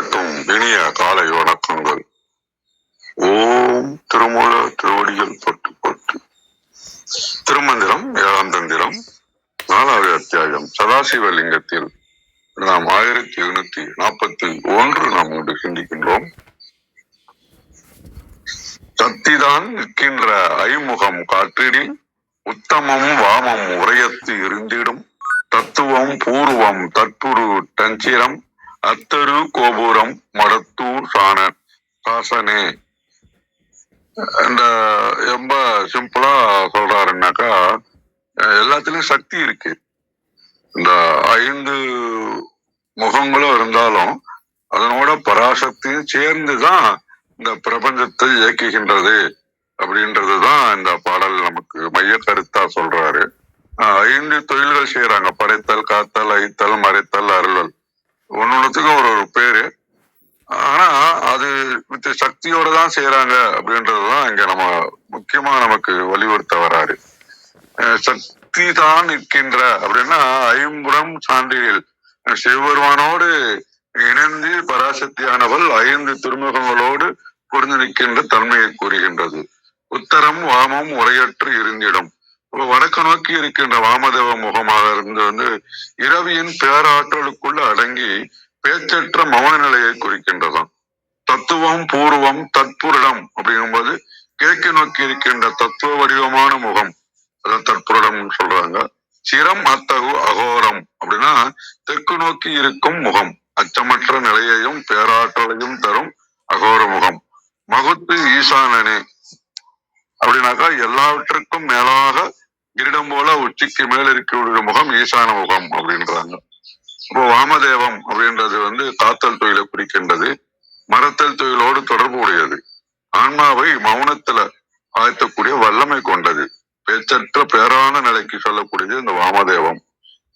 அனைவருக்கும் இனிய காலை வணக்கங்கள். ஓம் திருமூல திருவடிகள் பட்டு பட்டு. திருமந்திரம் 7ஆம் தந்திரம் 4வது அத்தியாயம் சதாசிவலிங்கத்தில் நாம் 1741 நாம் இன்று சிந்திக்கின்றோம். சக்திதான் நிற்கின்ற ஐமுகம் காற்றிடில் உத்தமம் வாமம் உரையத்து இருந்திடும் தத்துவம் பூர்வம் தற்புரு டஞ்சிரம் அத்தரு கோபுரம் மடத்தூர் சாசனே. இந்த ரொம்ப சிம்பிளா சொல்றாருன்னாக்கா, எல்லாத்துலயும் சக்தி இருக்கு. இந்த 5 முகங்களும் இருந்தாலும் அதனோட பராசக்தியும் சேர்ந்துதான் இந்த பிரபஞ்சத்தை இயக்குகின்றது அப்படின்றதுதான் இந்த பாடல் நமக்கு மைய கருத்தா சொல்றாரு. 5 தொழில்கள் செய்யறாங்க: படைத்தல், காத்தல், ஐத்தல், மறைத்தல், அருளல். ஒன்னொன்னுத்துக்கும் ஒரு பேரு. ஆனா அது சக்தியோட தான் செய்யறாங்க அப்படின்றதுதான் இங்க நம்ம முக்கியமா நமக்கு வலியுறுத்த வராரு. சக்தி தான் நிற்கின்ற அப்படின்னா ஐம்புறம் சான்றில் சிவபெருமானோடு இணைந்து பராசக்தியானவள் 5 திருமுகங்களோடு புரிந்து நிற்கின்ற தன்மையை கூறுகின்றது. உத்தரம் வாமம் உரையற்று இருந்திடும். வடக்கு நோக்கி இருக்கின்ற வாமதேவ முகமாக இருந்து இரவியின் பேராற்றலுக்குள்ள அடங்கி பேச்சற்ற மௌன நிலையை குறிக்கின்றதாம். தத்துவம் பூர்வம் தற்புரிடம் அப்படிங்கும்போது கிழக்கு நோக்கி இருக்கின்ற தத்துவ வடிவமான முகம், அதான் தற்புரிடம் சொல்றாங்க. சிரம் அத்தகு அகோரம் அப்படின்னா தெற்கு நோக்கி இருக்கும் முகம், அச்சமற்ற நிலையையும் பேராற்றலையும் தரும் அகோர முகம். மகுத்து ஈசானனே அப்படின்னாக்கா எல்லாவற்றுக்கும் மேலாக கிரீடம் போல உச்சிக்கு மேல் இருக்கக்கூடிய முகம் ஈசான முகம் அப்படின்றாங்க. இப்போ வாமதேவம் அப்படின்றது காத்தல் தொழிலை குறிக்கின்றது. மரத்தல் தொழிலோடு தொடர்பு உடையது. ஆன்மாவை மௌனத்துல ஆழ்த்தக்கூடிய வல்லமை கொண்டது. பேச்சற்ற பேரான நிலைக்கு சொல்லக்கூடியது இந்த வாமதேவம்.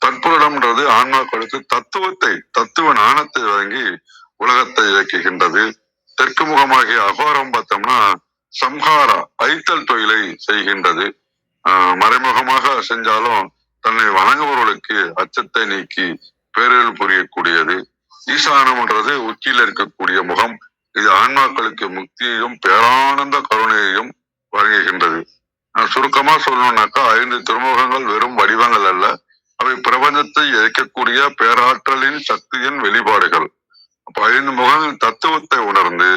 தற்புரிடம்ன்றது ஆன்மாக்களுக்கு தத்துவ ஞானத்தை வழங்கி உலகத்தை இயக்குகின்றது. தெற்கு முகமாகிய அகோரம் பார்த்தோம்னா சம்ஹாரா ஐத்தல் தொழிலை செய்கின்றது. மறைமுகமாக செஞ்சாலும் தன்னை வணங்குபவர்களுக்கு அச்சத்தை நீக்கி பேரில் புரியக்கூடியது. ஈசானம்ன்றது உச்சியில் இருக்கக்கூடிய முகம். இது ஆன்மாக்களுக்கு முக்தியையும் பேரானந்த கருணையையும் வழங்குகின்றது. சுருக்கமா சொல்லணும்னாக்கா 5 திருமுகங்கள் வெறும் வடிவங்கள் அல்ல, அவை பிரபஞ்சத்தை இயக்கக்கூடிய பேராற்றலின் சக்தியின் வெளிப்பாடுகள். அப்ப 5 முகங்கள் தத்துவத்தை உணர்ந்து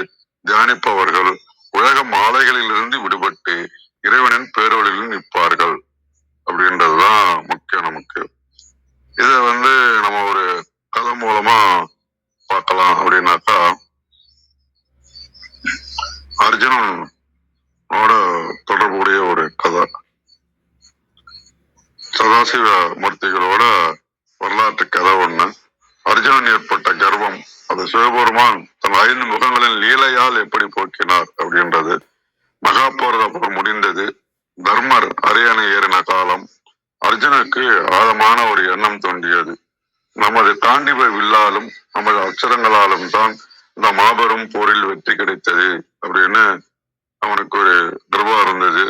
தியானிப்பவர்கள் உலக மாலைகளில் இருந்து விடுபட்டு இறைவனின் பேரொழியில் நிற்பார்கள் அப்படின்றதுதான் முக்கியம் நமக்கு. இத நம்ம ஒரு கதை மூலமா பார்க்கலாம். அப்படின்னாக்கா, அர்ஜுனனோட தொடர்புடைய ஒரு கதை. சதாசிவ மூர்த்திகளோட வரலாற்று கதை ஒண்ணு. அர்ஜுனன் ஏற்பட்ட கர்வம் அது சிவபெருமான் தன் 5 முகங்களின் லீலையால் எப்படி போக்கினார் அப்படின்றது. மகாபாரத போர் முடிந்தது. தர்மர் அரியணை ஏறின காலம். அர்ஜுனுக்கு ஆழமான ஒரு எண்ணம் தோன்றியது. நமது தாண்டிப வில்லாலும் நமது அச்சரங்களாலும் தான் இந்த மாபெரும் போரில் வெற்றி கிடைத்தது அப்படின்னு அவனுக்கு ஒரு கர்வம் இருந்தது.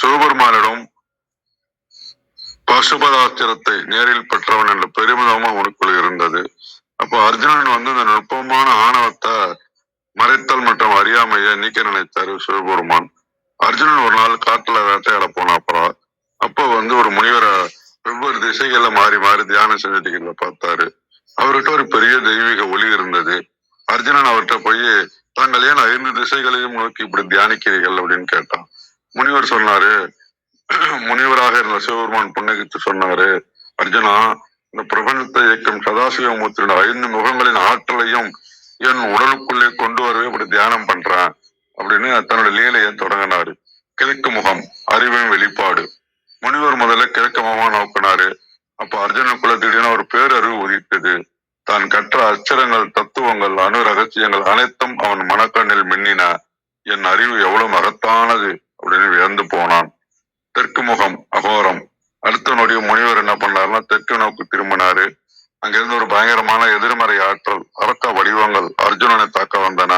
சிவபெருமானிடம் பசுபதாஸ்திரத்தை நேரில் பெற்றவன் என்ற பெருமிதமும் அவனுக்குள் இருந்தது. அப்போ அர்ஜுனன் இந்த நுட்பமான ஆணவத்தை மறைத்தல் மற்றும் அறியாமையை நீக்க நினைத்தாரு சிவபெருமான். அர்ஜுனன் ஒரு நாள் காட்டுல வேட்டையாட போனாப்பறம் அப்போ ஒரு முனிவரை வெவ்வேறு திசைகள்ல மாறி மாறி தியானம் செஞ்சுட்டு பார்த்தாரு. அவர்கிட்ட ஒரு பெரிய தெய்வீக ஒளி இருந்தது. அர்ஜுனன் அவர்கிட்ட போய் தாங்கள் ஏன் 5 திசைகளையும் நோக்கி இப்படி தியானிக்கிறீர்கள் அப்படின்னு கேட்டான். முனிவர் சொன்னாரு, முனிவராக இருந்த சிவபெருமான் புன்னகித்து சொன்னாரு, அர்ஜுனா, இந்த பிரபஞ்சத்தை இயக்கும் சதாசிவமூர்த்தியோட 5 முகங்களின் ஆற்றலையும் என் உடலுக்குள்ளே கொண்டு வரவே இப்படி தியானம் பண்றேன் அப்படின்னு தன்னோட லீலையை தொடங்கினாரு. கிழக்கு முகம் அறிவின் வெளிப்பாடு. முனிவர் முதல்ல கிழக்கு முகமா நோக்கினாரு. அப்ப அர்ஜுனனுக்குள்ள திடீர்னு ஒரு பேரறிவு உதித்தது. தான் கற்ற அச்சரங்கள், தத்துவங்கள், அணு ரகசியங்கள் அனைத்தும் அவன் மனக்கண்ணில் மின்னின. என் அறிவு எவ்வளவு மகத்தானது அப்படின்னு வியந்து போனான். தெற்கு முகம் அகோரம். அடுத்த நொடிய முனிவர் என்ன பண்ணாருன்னா தெற்கு நோக்கி திரும்பினாரு. அங்கிருந்து ஒரு பயங்கரமான எதிர்மறை ஆற்றல், அரக்க வடிவங்கள் அர்ஜுனனை தாக்க வந்தன.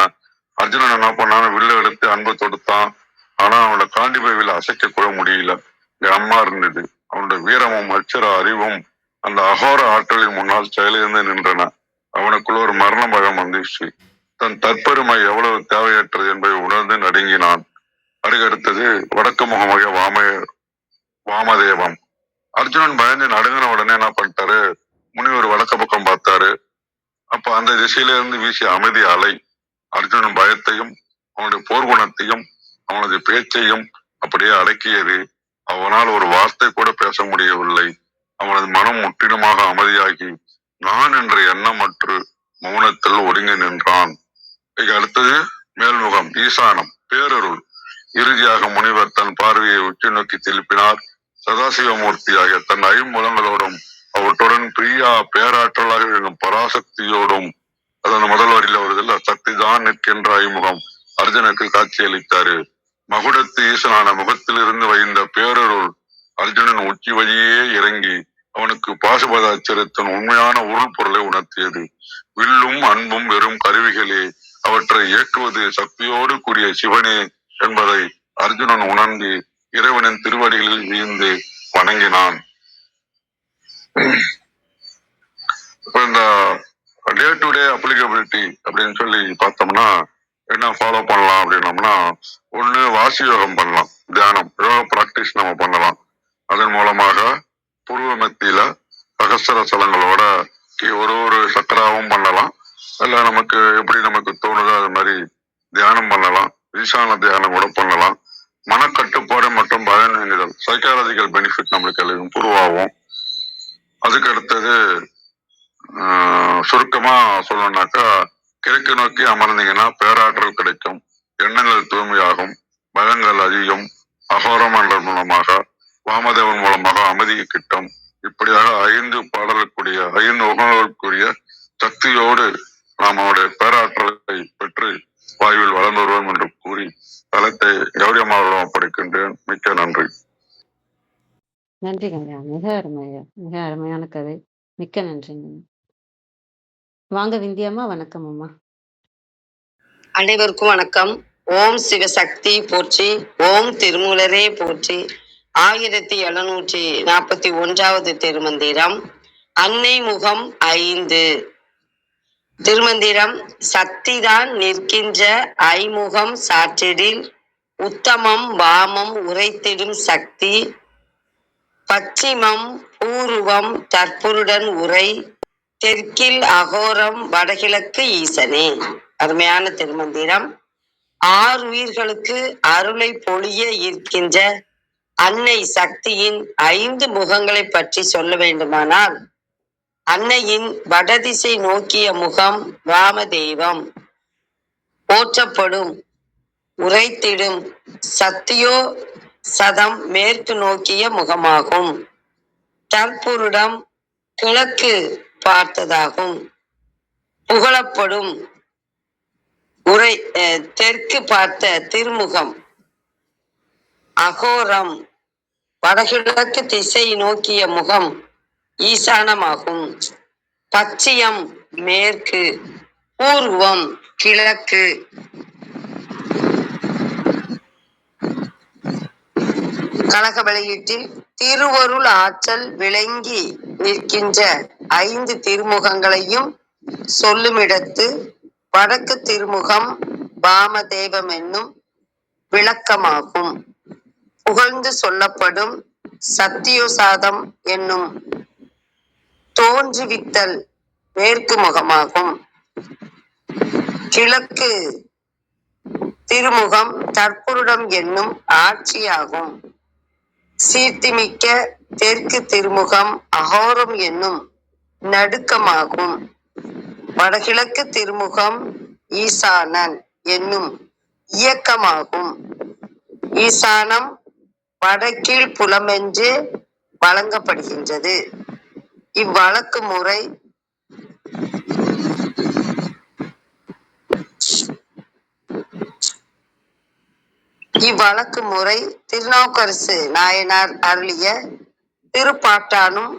அர்ஜுனன் என்ன பண்ணான்னு வில்லு எடுத்து அன்பு தொடுத்தான். ஆனா அவனோட காண்டிபை வில் அசைக்க கூட முடியல. கனமா இருந்தது. அவனுடைய வீரமும் அச்சர அறிவும் அந்த அகோர ஆற்றலின் முன்னால் செயலிருந்து நின்றன. அவனுக்குள்ள ஒரு மரண பயம் வந்துச்சு. தன் தற்பெருமை எவ்வளவு தேவையற்றது என்பதை உணர்ந்து நடுங்கினான். அதுக்கடுத்தது வடக்கு முகமாக வாமதேவம். அர்ஜுனன் பயந்து நடுங்கின உடனே என்ன பண்ணிட்டாரு, முனிவர் வடக்கு பக்கம் பார்த்தாரு. அப்ப அந்த திசையில இருந்து வீசிய அமைதி அலை அர்ஜுனன் பயத்தையும் அவனுடைய போர்க்குணத்தையும் அவனது பேச்சையும் அப்படியே அடக்கியது. அவனால் ஒரு வார்த்தை கூட பேச முடியவில்லை. அவனது மனம் முற்றிலுமாக அமைதியாகி நான் என்ற எண்ணமற்று மௌனத்தில் ஒடுங்கி நின்றான். அடுத்தது மேல்முகம் ஈசானம் பேரருள். இறுதியாக முனிவர் தன் பார்வையை உச்சி நோக்கி திருப்பினார். சதாசிவமூர்த்தியாக தன் ஐம்புலங்களோடும் அவற்றுடன் பிரியா பேராற்றலாக இருக்கும் பராசக்தியோடும், அதன் முதல் வரியில வருதில்ல, சக்தி தான் நிற்கின்ற ஐமுகம் அர்ஜுனுக்கு காட்சியளித்தாரு. மகுடத்து ஈசனான முகத்திலிருந்து வைந்த பேரருள் அர்ஜுனன் உச்சி வழியே இறங்கி அவனுக்கு பாசுபத அச்சரத்தின் உண்மையான உருள் பொருளை உணர்த்தியது. வில்லும் அன்பும் வெறும் கருவிகளே, அவற்றை இயக்குவது சக்தியோடு கூடிய சிவனே என்பதை அர்ஜுனன் உணர்ந்து இறைவனின் திருவடிகளில் வீழ்ந்து வணங்கினான். இப்ப இந்த டே டு டே அப்ளிகபிலிட்டி அப்படின்னு சொல்லி பார்த்தோம்னா என்ன ஃபாலோ பண்ணலாம் அப்படின்னோம்னா, ஒண்ணு வாசி யோகம் பண்ணலாம், தியானம் யோகா பிராக்டிஸ் நம்ம பண்ணலாம். அதன் மூலமாக பூர்வ மத்தியில சகஸ்திர சலங்களோட ஒரு சக்கராவும் பண்ணலாம். இல்ல நமக்கு எப்படி நமக்கு தோணுதோ அது மாதிரி தியானம் பண்ணலாம். ஈசான தியானம் கூட பண்ணலாம். மனக்கட்டுப்பாடு மற்றும் பயன் எண்ணுதல் சைக்காலஜிக்கல் பெனிஃபிட் நம்மளுக்கு இம்ப்ரூவ் ஆகும். அதுக்கு அடுத்தது சுருக்கமா சொல்லணும்னாக்கா, கிழக்கு நோக்கி அமர்ந்தீங்கன்னா பேராற்றல் கிடைக்கும், எண்ணங்கள் தூய்மையாகும், பயங்கள் அதிகம், அகோரம் என்ற மூலமாக வாமதேவன் மூலமாக அமைதி கிட்டும். இப்படியாக 5 பாடலுக்குரிய 5 உணவுக்குரிய சக்தியோடு நாம் அவருடைய பேராற்றலை பெற்று வாயுவில் வளர்ந்து வருவோம் என்று கூறி தளத்தை கௌரியமாக ஒப்படைக்கின்றேன். மிக்க நன்றி. நன்றிங்க. மிக அருமையா, மிக அருமையான கதை. மிக்க நன்றிங்க. வாங்க விந்தியம்மா. வணக்கம் அம்மா. அனைவருக்கும் வணக்கம். ஓம் சிவசக்தி போற்றி, ஓம் திருமூலரே போற்றி. 1741வது திருமந்திரம் அன்னை முகம் 5. திருமந்திரம் சக்திதான் நிற்கின்ற ஐமுகம் சாற்றிடில் உத்தமம் வாமம் உரைத்திடும் சக்தி பச்சிமம் பூர்வம் தற்புருடன் உரை தெற்கில் அகோரம் வடகிழக்கு ஈசனே. அருமையான திருமந்திரம். 6 உயிர்களுக்கு அருளை பொழிய இருக்கின்ற அன்னை சக்தியின் 5 முகங்களை பற்றி சொல்ல வேண்டுமானால், அன்னையின் வடதிசை நோக்கிய முகம் வாமதேவம் போற்றப்படும். உரைத்திடும் சத்தியோ சதம் மேற்கு நோக்கிய முகமாகும். தற்புருடம் கிழக்கு பார்த்ததாகும். புகழப்படும் உரை தெற்கு பார்த்த திருமுகம். அகோரம் வடகிழக்கு திசை நோக்கிய முகம் ஈசானமாகும். பச்சியம் மேற்கு, பூர்வம் கிழக்கு. கழக வெளியீட்டில் திருவருள் ஆற்றல் விளங்கி நிற்கின்ற 5 திருமுகங்களையும் சொல்லுமிடத்து வடக்கு திருமுகம் வாமதேவம் என்னும் விளக்கமாகும். புகழ்ந்து சொல்லப்படும் சத்தியோசாதம் என்னும் தோன்றுவித்தல் மேற்கு முகமாகும். கிழக்கு திருமுகம் தற்புருடம் என்னும் ஆட்சியாகும். சீர்த்திமிக்க தெற்கு திருமுகம் அகோரம் என்னும் நடுக்கமாகும். வடகிழக்கு திருமுகம் ஈசானன் என்னும் இயக்கமாகும். ஈசானம் வடக்கீழ் புலமென்று வழங்கப்படுகின்றது. இவ்வழக்கு முறை திருநாவுக்கரசு நாயனார் அருளிய திருப்பாட்டானும்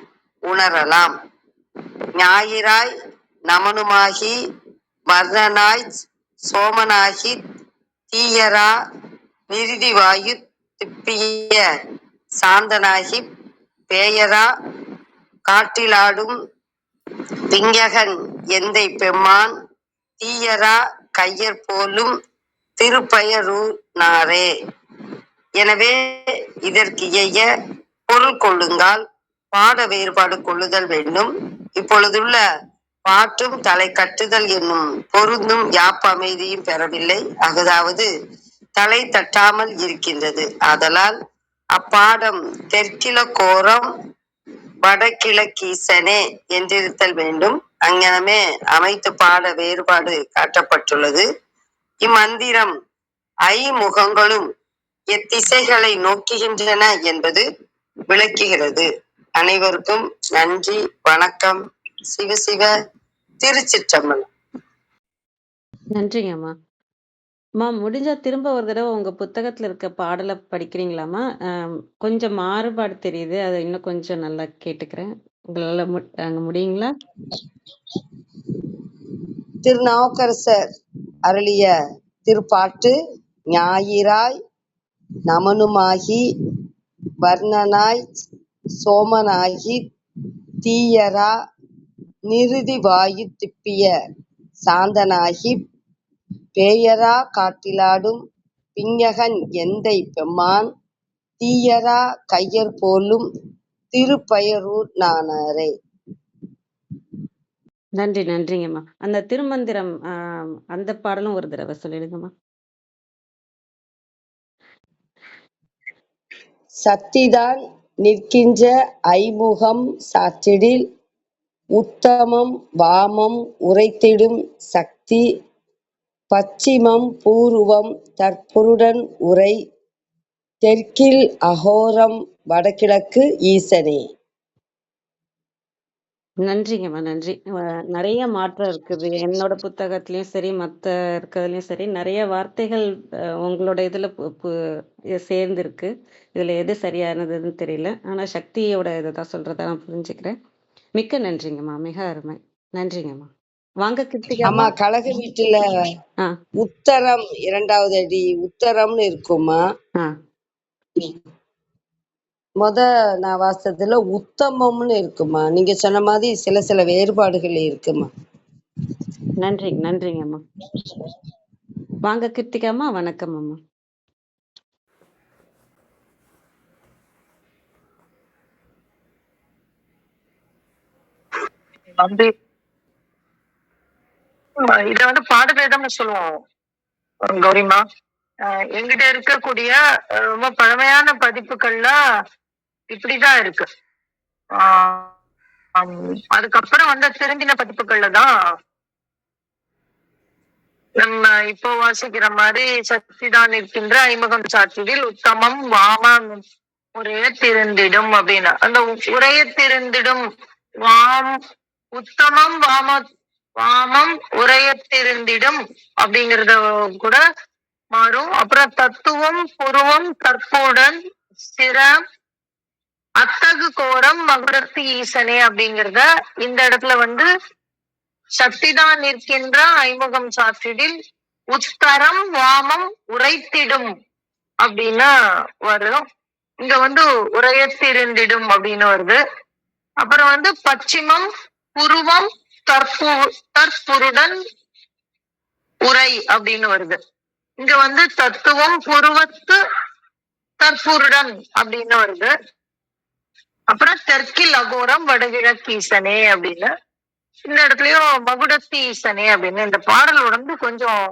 உணரலாம். ஞாயிறாய் நமனுமாகி வர்ணனாய் சோமனாகி தீயரா நிருதிவாயு திப்பிய சாந்தனாகி பேயரா காட்டிலாடும் விஞ்ஞகன் எந்தை பெம்மான் தீயரா கையர் போலும் திருப்பெயரூர்நாரே. எனவே இதற்கு இயைய பொருள் கொள்ளுங்கால் பாட வேறுபாடு கொள்ளுதல் வேண்டும். இப்பொழுதுள்ள பாட்டும் தலை கட்டுதல் என்னும் பொருந்தும் யாப்பு அமைதியும் பெறவில்லை. அதாவது தலை தட்டாமல் இருக்கின்றது. ஆதலால் அப்பாடம் தெற்கிழக்கோரம் வடகிழக்கீசனே என்றிருத்தல் வேண்டும். அங்ஙனமே அமைத்து பாட வேறுபாடு காட்டப்பட்டுள்ளது. இம்மந்திரம் ஐமுகங்களும் எத்திசைகளை நோக்குகின்றன என்பது விளக்குகிறது. அனைவருக்கும் நன்றி, வணக்கம். சிவ சிவ. திருச்சிற்றம்பலம். நன்றிங்கம்மா. அம்மா முடிஞ்சா திரும்ப ஒரு தடவை உங்க புத்தகத்துல இருக்க பாடலை படிக்கிறீங்களாம்மா? கொஞ்சம் மாறுபாடு தெரியுது. அதை இன்னும் கொஞ்சம் நல்லா கேட்டுக்கிறேன். உங்களால அங்க முடியுங்களா? திருநாவுக்கரசர் அருளிய திருப்பாட்டு ஞாயிறாய் நமனுமாகி வர்ணனாய் சோமனாகி தீயரா நிருதி வாயு திப்பிய சாந்தனாகி பேயரா காட்டிலாடும் விஞ்ஞகன் எந்தை பெம்மான் தீயரா கையர் போலும் திருப்பெயரூர்நாரே. நன்றி, நன்றிங்கம்மா. அந்த திருமந்திரம் அந்த பாடலும் ஒரு தடவை சொல்லிடுங்கம்மா. சத்திதான் நிற்கின்ற ஐமுகம் சாற்றிடில் உத்தமம் வாமம் உரைத்திடும் சக்தி பச்சிமம் பூர்வம் தற்புருடன் உரை தெற்கில் அகோரம் வடகிழக்கு ஈசனே. நன்றிங்கம்மா, நன்றி. நிறைய மாற்றம் இருக்குது. என்னோட புத்தகத்திலயும் சரி, மத்த இருக்கிறதுலயும் சரி, நிறைய வார்த்தைகள் உங்களோட இதுல சேர்ந்திருக்கு. இதுல எது சரியானதுன்னு தெரியல. ஆனா சக்தியோட இதுதான் சொல்றதா நான் புரிஞ்சுக்கிறேன். மிக்க நன்றிங்கம்மா. மிக அருமை. நன்றிங்கம்மா. வாங்க ஆமா, கிருத்திகாம்மா. கழக வீட்டுல ஆ உத்தரம் 2வது அடி உத்தரம்னு இருக்குமா. ஆ நான் வாசத்துல உத்தமம்னு இருக்குமா. நீங்க சொன்ன மாதிரி சில வேறுபாடுகள் இருக்குமா. நன்றிங்கம்மா. வாங்க கிருத்திகாம்மா. வணக்கம் அம்மா. வந்து இத வந்து பாடபேதம்னு சொல்லுவோம் கௌரிமா. எங்கிட்ட இருக்கக்கூடிய ரொம்ப பழமையான பதிப்புகள்ல இப்படிதான் இருக்கு. அதுக்கப்புறம் வந்து திருந்தின பதிப்புகள்ல தான் நம்ம இப்போ வாசிக்கிற மாதிரி சக்திதான் இருக்கின்ற ஐமுகம் சாற்றிடில் உத்தமம் வாமம் உரைய திருந்திடும் அப்படின்னு அந்த உரைய திருந்திடும் உத்தமம் வாமம் உரையத்திருந்திடும் அப்படிங்கறத கூட மாறும். அப்புறம் தத்துவம் புருவம் தற்புடன் சிர அத்தகு கோரம் மகுடத்து ஈசனே அப்படிங்கறத இந்த இடத்துல வந்து சக்திதான் நிற்கின்ற ஐமுகம் சாற்றிடில் உத்தரம் வாமம் உரைத்திடும் அப்படின்னு வரும். இங்க வந்து உரையத்திருந்திடும் அப்படின்னு வருது. அப்புறம் வந்து பச்சிமம் புருவம் தற்புருடன் உரை அப்படின்னு வருது. இங்க வந்து தத்துவம் புருவத்து தற்புருடன் அப்படின்னு வருது. அப்புறம் தெற்கில் அகோரம் வடகிழக்கு ஈசனே அப்படின்னு இந்த இடத்துலயும் மகுடத்தி ஈசனே அப்படின்னு இந்த பாடல் வந்து கொஞ்சம்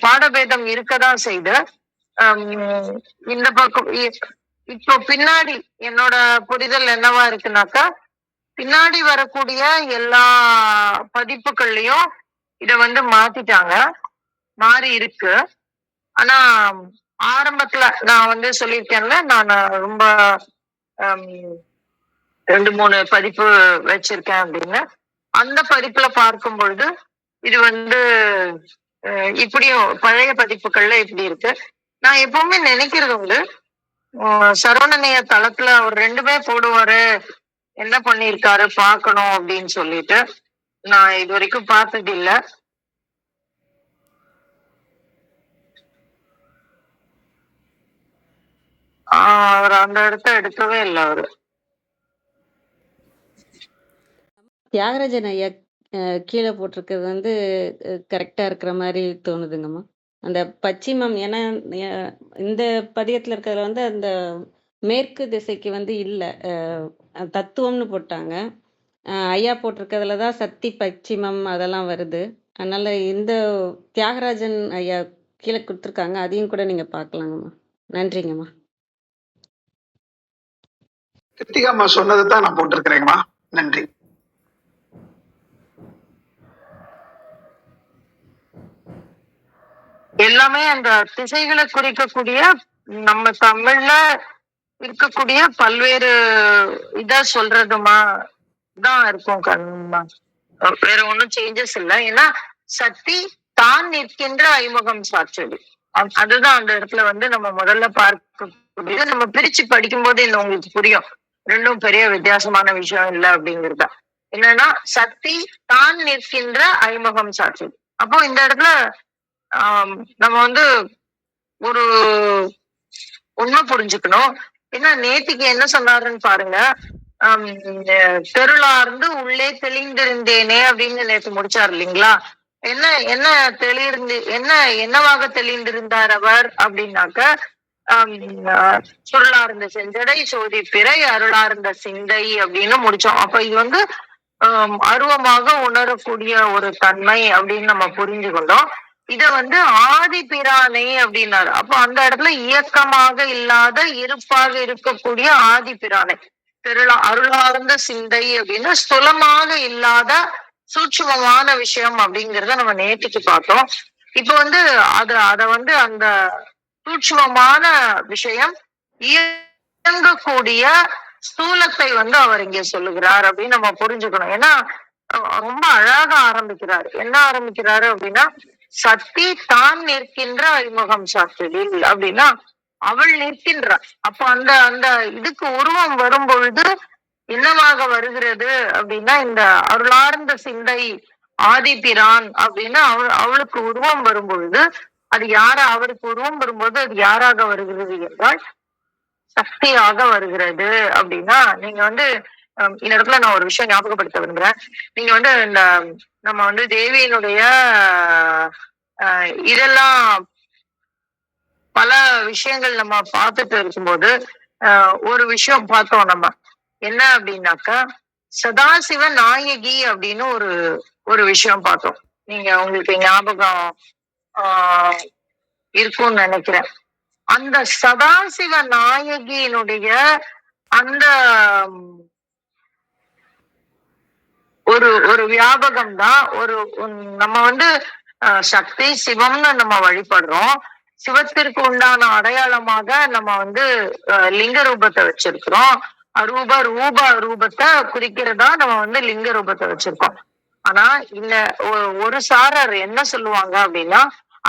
பாடபேதம் இருக்கதான் செய்து. இந்த பக்கம் இப்போ பின்னாடி என்னோட புரிதல் என்னவா இருக்குனாக்கா பின்னாடி வரக்கூடிய எல்லா பதிப்புகள்லயும் இத வந்து மாத்திட்டாங்க, மாறி இருக்கு. ஆனா ஆரம்பத்துல நான் வந்து சொல்லியிருக்கேன்ல, நான் ரொம்ப 2-3 பதிப்பு வச்சிருக்கேன் அப்படின்னு. அந்த பதிப்புல பார்க்கும் பொழுது இது வந்து இப்படியும் பழைய பதிப்புகள்ல இப்படி இருக்கு. நான் எப்பவுமே நினைக்கிறது உண்டு, சரவணனைய தளத்துல அவர் 2மே போடுவாரு, என்ன பண்ணிருக்காரு பார்க்கணும் அப்படின்னு சொல்லிட்டு. நான் இது வரைக்கும் பார்த்தது இல்ல. அவர் அந்த இடத்த எடுக்கவே இல்லை அவரு. தியாகராஜன் ஐயா கீழே போட்டிருக்கிறது வந்து கரெக்டா இருக்கிற மாதிரி தோணுதுங்கம்மா. அந்த பச்சிமம் ஏன்னா இந்த பதியத்துல இருக்கிறதுல வந்து அந்த மேற்கு திசைக்கு வந்து இல்லை தத்துவம்னு போட்டாங்க. ஐயா போட்டிருக்கிறதுல தான் சக்தி பச்சிமம் அதெல்லாம் வருது. அதனால இந்த தியாகராஜன் ஐயா கீழே கொடுத்துருக்காங்க, அதையும் கூட நீங்க பார்க்கலாங்கம்மா. நன்றிங்கம்மா. கிருத்திகாம்மா சொன்னதை தான் நான் போட்டிருக்கிறேங்கம்மா. நன்றி. எல்லாமே அந்த திசைகளை குறிக்கக்கூடிய நம்ம தமிழ்ல இருக்கக்கூடிய பல்வேறு இத சொல்றதுமா தான் இருக்கும் கண்மா. வேற ஒண்ணும் சேஞ்சஸ் இல்ல. ஏன்னா சக்தி தான் நிற்கின்ற ஐமுகம் சாற்றுது. அதுதான் அந்த இடத்துல வந்து நம்ம முதல்ல பார்க்கக்கூடிய, நம்ம பிரிச்சு படிக்கும் போது இந்த உங்களுக்கு புரியும், ரெண்டும் பெரிய வித்தியாசமான விஷயம் இல்லை அப்படிங்கிறதா. என்னன்னா சக்தி தான் நிற்கின்ற ஐமுகம் சாற்றுது. அப்போ இந்த இடத்துல நம்ம வந்து ஒரு உண்மை புரிஞ்சுக்கணும். ஏன்னா நேத்திக்கு என்ன சொன்னாருன்னு பாருங்க. தெருளார்ந்து உள்ளே தெளிந்திருந்தேனே அப்படின்னு நேற்று முடிச்சாரு இல்லைங்களா? என்ன என்ன என்னவாக தெளிந்திருந்தார் அவர் அப்படின்னாக்க, சுருளார்ந்த செஞ்சடை சோதி பிறை அருளார்ந்த சிந்தை அப்படின்னு முடிச்சோம். அப்ப இது வந்து அருவமாக உணரக்கூடிய ஒரு தன்மை அப்படின்னு நம்ம புரிஞ்சுக்கொண்டோம். இத வந்து ஆதி பிரானை அப்படின்னாரு. அப்போ அந்த இடத்துல இயக்கமாக இல்லாத இருப்பாக இருக்கக்கூடிய ஆதி பிரானை, அருளார்ந்த சிந்தை அப்படின்னு ஸ்தூலமாக இல்லாத சூட்சுமமான விஷயம் அப்படிங்கிறத நம்ம நேற்றுக்கு பார்த்தோம். இப்ப வந்து அத வந்து அந்த சூட்சுமமான விஷயம் இயங்கக்கூடிய ஸ்தூலத்தை வந்து அவர் இங்க சொல்லுகிறார் அப்படின்னு நம்ம புரிஞ்சுக்கணும். ஏன்னா ரொம்ப அழகா ஆரம்பிக்கிறாரு. என்ன ஆரம்பிக்கிறாரு அப்படின்னா, சக்தி தான் நிற்கின்ற ஐமுகம் சாற்றுதில் அப்படின்னா அவள் நிற்கின்றார். அப்ப அந்த அந்த இதுக்கு உருவம் வரும் பொழுது என்னவாக வருகிறது அப்படின்னா, இந்த அருளார்ந்த சிந்தை ஆதிபிரான் அப்படின்னு அவளுக்கு உருவம் வரும் பொழுது அது அவருக்கு உருவம் வரும்போது அது யாராக வருகிறது என்றால் சக்தியாக வருகிறது. அப்படின்னா நீங்க வந்து இந்த இடத்துல நான் ஒரு விஷயம் ஞாபகப்படுத்த விரும்புறேன். நீங்க வந்து இந்த நம்ம வந்து தேவியினுடைய இதெல்லாம் பல விஷயங்கள் நம்ம பார்த்துட்டு இருக்கும்போது ஒரு விஷயம் பார்த்தோம். நம்ம என்ன அப்படின்னாக்கா, சதாசிவ நாயகி அப்படின்னு ஒரு விஷயம் பார்த்தோம். நீங்க உங்களுக்கு ஞாபகம் இருக்கும்னு நினைக்கிறேன். அந்த சதாசிவ நாயகியினுடைய அந்த ஒரு வியாபகம் தான் நம்ம வந்து சக்தி சிவம்னு நம்ம வழிபடுறோம். சிவத்திற்கு உண்டான அடையாளமாக நம்ம வந்து லிங்க ரூபத்தை வச்சிருக்கிறோம். ரூபத்தை குறிக்கிறதா நம்ம வந்து லிங்க ரூபத்தை வச்சிருக்கோம். ஆனா இந்த ஒரு சாரர் என்ன சொல்லுவாங்க அப்படின்னா,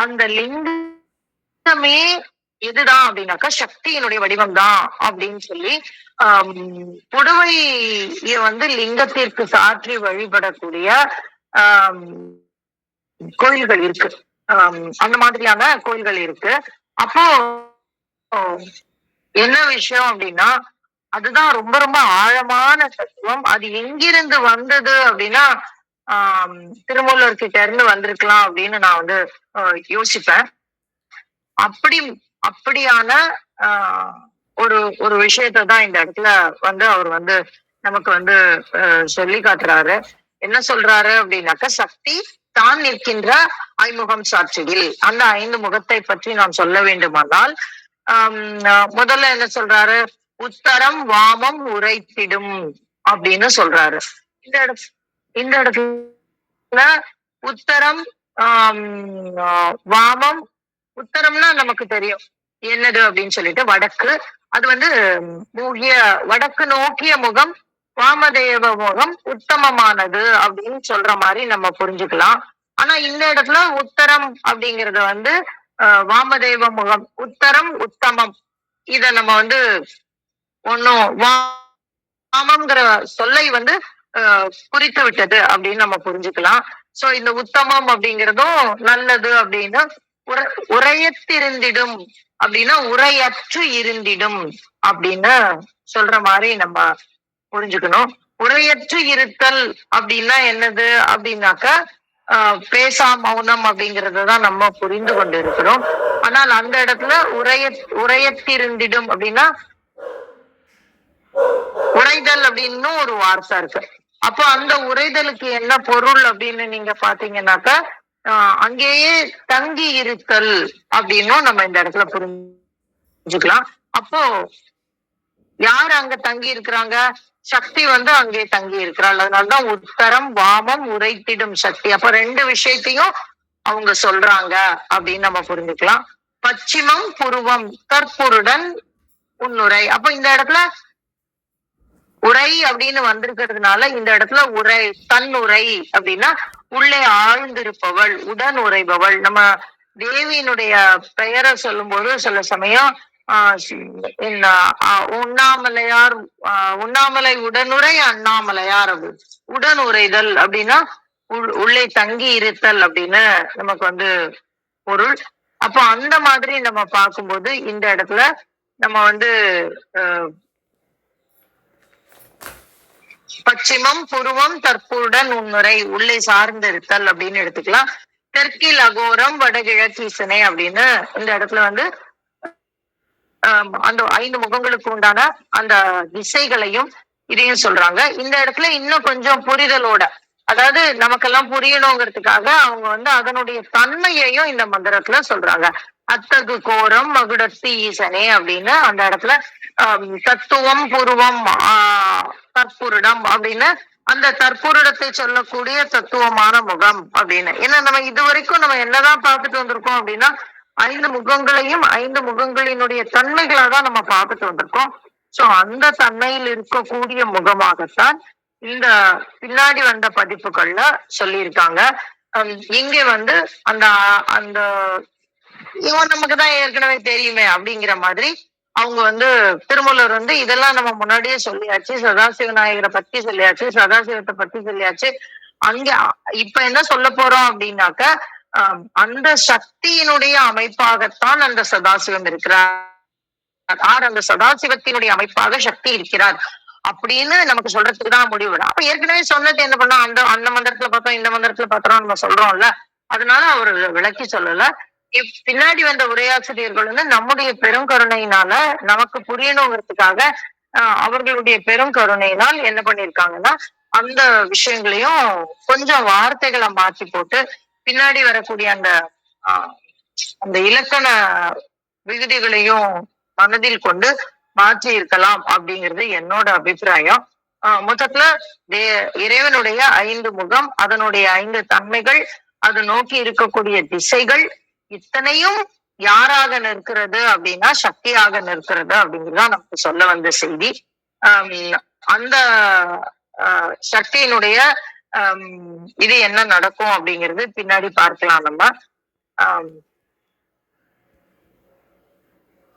அந்த லிங்கமே எதுதான் அப்படின்னாக்கா சக்தியினுடைய வடிவம் தான் அப்படின்னு சொல்லி புடவைய வந்து லிங்கத்திற்கு சாற்றி வழிபடக்கூடிய கோயில்கள் இருக்கு. அந்த மாதிரியான கோயில்கள் இருக்கு. அப்போ என்ன விஷயம் அப்படின்னா, அதுதான் ரொம்ப ரொம்ப ஆழமான தத்துவம். அது எங்கிருந்து வந்தது அப்படின்னா திருமூலர் கிட்ட இருந்து வந்திருக்கலாம் அப்படின்னு நான் வந்து யோசிப்பேன். அப்படியான ஒரு விஷயத்தை தான் இந்த இடத்துல வந்து அவர் வந்து நமக்கு வந்து சொல்லி காட்டுறாரு. என்ன சொல்றாரு அப்படின்னாக்க, சக்தி தான் நிற்கின்ற ஐமுகம் சாற்றுகில். அந்த 5 முகத்தை பற்றி நாம் சொல்ல வேண்டுமானால் முதல்ல என்ன சொல்றாரு, உத்தரம் வாமம் உரைத்திடும் அப்படின்னு சொல்றாரு. இந்த இடத்துல உத்தரம் வாமம், உத்தரம்னா நமக்கு தெரியும் என்னது அப்படின்னு சொல்லிட்டு வடக்கு. அது வந்து வடக்கு நோக்கிய முகம், வாமதேவ முகம் உத்தமமானது அப்படின்னு சொல்ற மாதிரி நம்ம புரிஞ்சுக்கலாம். ஆனா இந்த இடத்துல உத்தரம் அப்படிங்கறது வந்து வாமதேவ முகம், உத்தரம் உத்தமம், இத நம்ம வந்து ஒன்னும் வாமம்ங்கிற சொல்லை வந்து குறித்து விட்டது அப்படின்னு நம்ம புரிஞ்சுக்கலாம். சோ இந்த உத்தமம் அப்படிங்கிறதும் நல்லது அப்படின்னு, உரையத்திருந்திடும் அப்படின்னா உரையற்று இருந்திடும் அப்படின்னு சொல்ற மாதிரி நம்ம புரிஞ்சுக்கணும். உரையற்று இருத்தல் அப்படின்னா என்னது அப்படின்னாக்க பேசா மௌனம் அப்படிங்கறதான் நம்ம புரிந்து கொண்டு இருக்கிறோம். ஆனால் அந்த இடத்துல உரையற்றிருந்திடும் அப்படின்னா உரைதல் அப்படின்னு ஒரு வார்த்தை இருக்கு. அப்போ அந்த உரைதலுக்கு என்ன பொருள் அப்படின்னு நீங்க பாத்தீங்கன்னாக்கா அங்கேயே தங்கி இருத்தல் அப்படின்னும் நம்ம இந்த இடத்துல புரிஞ்சுக்கலாம். அப்போ யார் அங்க தங்கி இருக்கிறாங்க? சக்தி அங்கே தங்கி இருக்கிறாள். அதனாலதான் உத்தரம் வாமம் உரைத்திடும் சக்தி. அப்ப ரெண்டு விஷயத்தையும் அவங்க சொல்றாங்க அப்படின்னு நம்ம புரிஞ்சுக்கலாம். பச்சிமம் புருவம் தற்புருடன் உன்னுரை. அப்ப இந்த இடத்துல உரை அப்படின்னு வந்திருக்கிறதுனால இந்த இடத்துல உரை தன்னுரை அப்படின்னா உள்ளே ஆழ்ந்திருப்பவள், உடன் உரைபவள். நம்ம தேவியினுடைய பெயரை சொல்லும் போது சில சமயம் உண்ணாமலையார் உண்ணாமலை உடனுரை அண்ணாமலையார் அப்படின்னு உடன் உரைதல் அப்படின்னா உள்ளே தங்கி இருத்தல் அப்படின்னு நமக்கு பொருள். அப்போ அந்த மாதிரி நம்ம பார்க்கும்போது இந்த இடத்துல நம்ம பச்சிமம் புருவம் தற்புடன் உன்னுரை உள்ளே சார்ந்திருத்தல் அப்படின்னு எடுத்துக்கலாம். தெற்கில் அகோரம் வடகிழக்கீசனே அப்படின்னு இந்த இடத்துல அந்த 5 முகங்களுக்கு உண்டான அந்த திசைகளையும் இதையும் சொல்றாங்க. இந்த இடத்துல இன்னும் கொஞ்சம் புரிதலோட, அதாவது நமக்கெல்லாம் புரியணுங்கிறதுக்காக அவங்க அதனுடைய தன்மையையும் இந்த மந்திரத்துல சொல்றாங்க. அத்தகு கோரம் மகுடத்தி ஈசனே அப்படின்னு அந்த இடத்துல தத்துவம் புருவம் தற்புருடம் அப்படின்னு அந்த தற்புருடத்தை சொல்லக்கூடிய தத்துவமான முகம் அப்படின்னு. ஏன்னா நம்ம இது வரைக்கும் நம்ம என்னதான் பார்த்துட்டு வந்திருக்கோம் அப்படின்னா 5 முகங்களையும் 5 முகங்களினுடைய தன்மைகளை தான் நம்ம பார்த்துட்டு வந்திருக்கோம். சோ அந்த தன்மையில் இருக்கக்கூடிய முகமாகத்தான் இந்த பின்னாடி வந்த பதிப்புகள்ல சொல்லியிருக்காங்க. இங்க அந்த அந்த இவன் நமக்குதான் ஏற்கனவே தெரியுமே அப்படிங்கிற மாதிரி அவங்க திருமூலர் இதெல்லாம் நம்ம முன்னாடியே சொல்லியாச்சு. சதாசிவ நாயகரை பத்தி சொல்லியாச்சு, சதாசிவத்தை பத்தி சொல்லியாச்சு. அங்க இப்ப என்ன சொல்ல போறோம் அப்படின்னாக்க அந்த சக்தியினுடைய அமைப்பாகத்தான் அந்த சதாசிவம் இருக்கிறார். அந்த சதாசிவத்தினுடைய அமைப்பாக சக்தி இருக்கிறார் அப்படின்னு நமக்கு சொல்றதுக்கு தான் முடிவுடும். அப்ப ஏற்கனவே சொன்னது என்ன பண்ணா அந்த மந்திரத்துல பார்த்தோம், இந்த மந்திரத்துல பார்த்தோம் நம்ம சொல்றோம்ல. அதனால அவர் விளக்கி சொல்லல. பின்னாடி வந்த உரையாசிரியர்கள் நம்முடைய பெருங்கருணையினால நமக்கு புரியணுங்கிறதுக்காக அவர்களுடைய பெருங்கருணையினால் என்ன பண்ணிருக்காங்கன்னா அந்த விஷயங்களையும் கொஞ்சம் வார்த்தைகளை மாற்றி போட்டு பின்னாடி வரக்கூடிய அந்த இலக்கண விகுதிகளையும் மனதில் கொண்டு மாற்றி இருக்கலாம் அப்படிங்கிறது என்னோட அபிப்பிராயம். மொத்தத்துல இறைவனுடைய 5 முகம், அதனுடைய 5 தன்மைகள், அது நோக்கி இருக்கக்கூடிய திசைகள் இத்தனையும் யாராக நிற்கிறது அப்படின்னா சக்தியாக நிற்கிறது அப்படிங்கிறதுதான் நமக்கு சொல்ல வந்த செய்தி. அந்த சக்தியினுடைய இது என்ன நடக்கும் அப்படிங்கிறது பின்னாடி பார்க்கலாம் நம்ம.